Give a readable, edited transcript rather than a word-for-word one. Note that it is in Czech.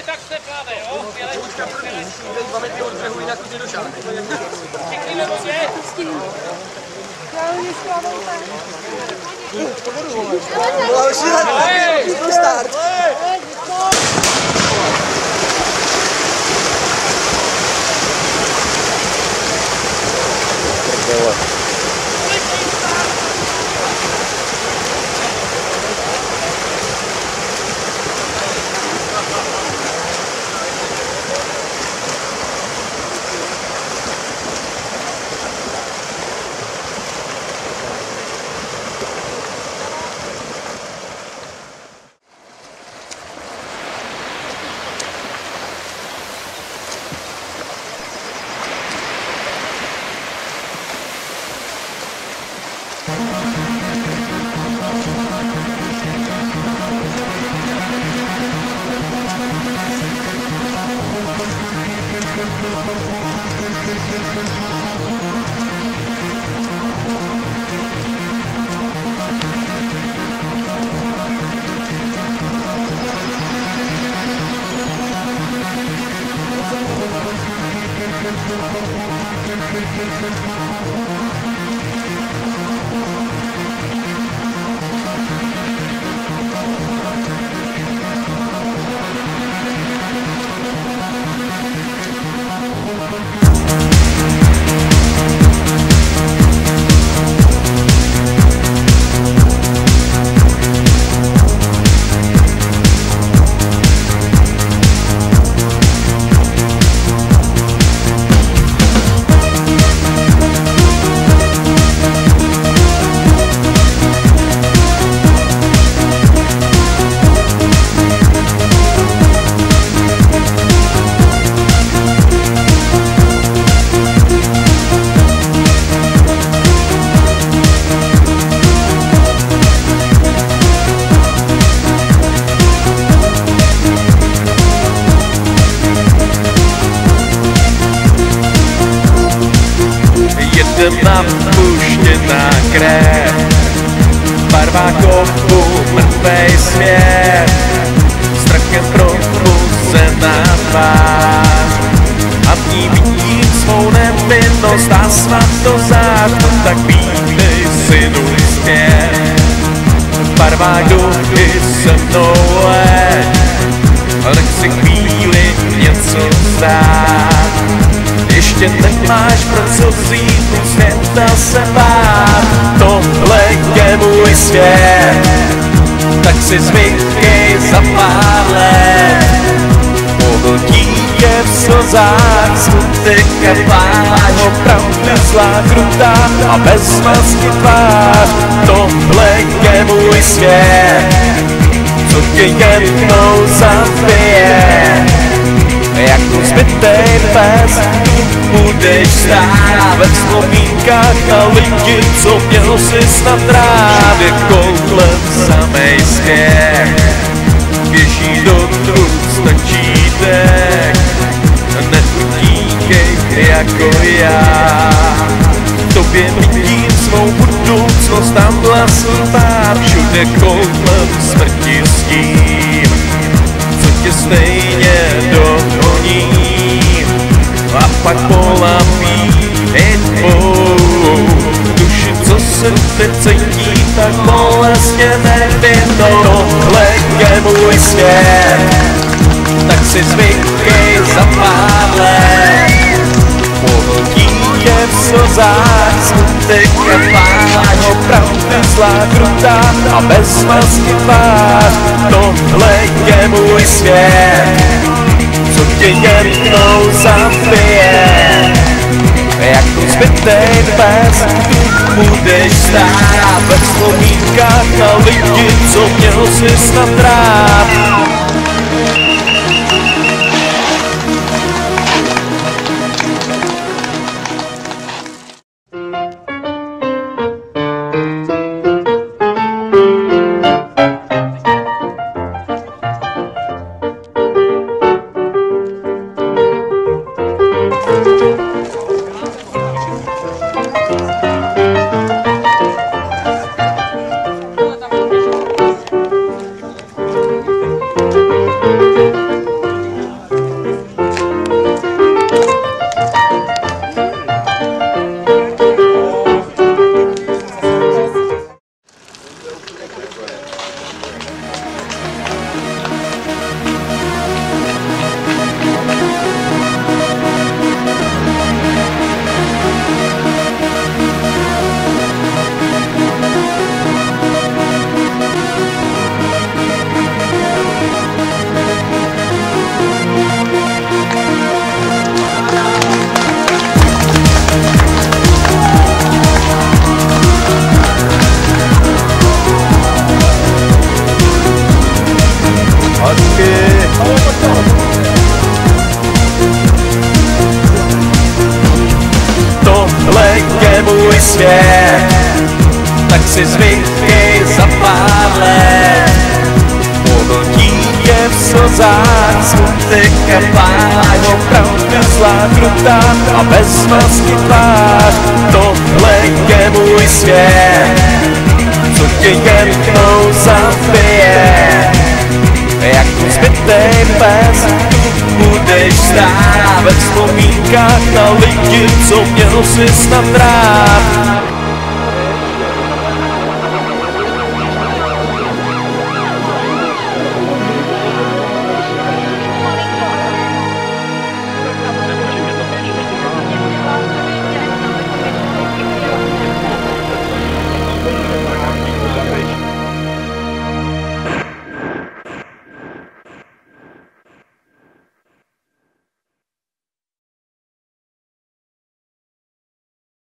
tak se plave, jo? Dva metry od břehu, jinak už nedošel. Všichni ve vodě. Já ho neskladou tak. Start. Napuštěná krev, barva kovu, mrtvej svět, strachem probuzená tvář. A v ní vidím svou nevinnost a svatozář, tak vítej synu zpět. V barvách duchy se mnou leď, nech si chvíli něco zdát. Ještě nemáš pro co vzít, světa se bát. Tohle je můj svět, tak si zvykej za pár let. Mohl dítě v slzách, smutek a pláč, opravdu zlá, krutá a bez masky tvář. Tohle je můj svět, co tě jednou zabije. Jako zbytej pes, budeš stát ve vzpomínkách na lidi, co měl jsi snad rád. Je kolem samej směch, běží dokud stačí dech. Neutíkej jako já, v tobě vidím svou budoucnost, tam vlastní pár. Všude kolem smrti s tím, co tě stejně dohoní a pak polapí i tvou duši, co se teď cítí tak bolestně nevinnou. Tohle je můj svět, tak si zvykej za pár let. Mohl dítě v slzách, smutek a pláč, opravdu zlá, krutá a bez masky tvář. Tohle je můj svět, co tě jednou zabije. Jako zbytej pes, tu budeš stát ve vzpomínkách na lidi, co měl jsi snad rád. roky. Tohle je můj svět, tak si zvykej za pár let. Mohl dítě v slzách, smutek a pláč, opravdu zlá, krutá a bez vlastní tvář. Tohle je můj svět, co tě jednou zabije. Jak zbytej pes, budeš stát ve vzpomínkách na lidi, co měl jsi snad rád.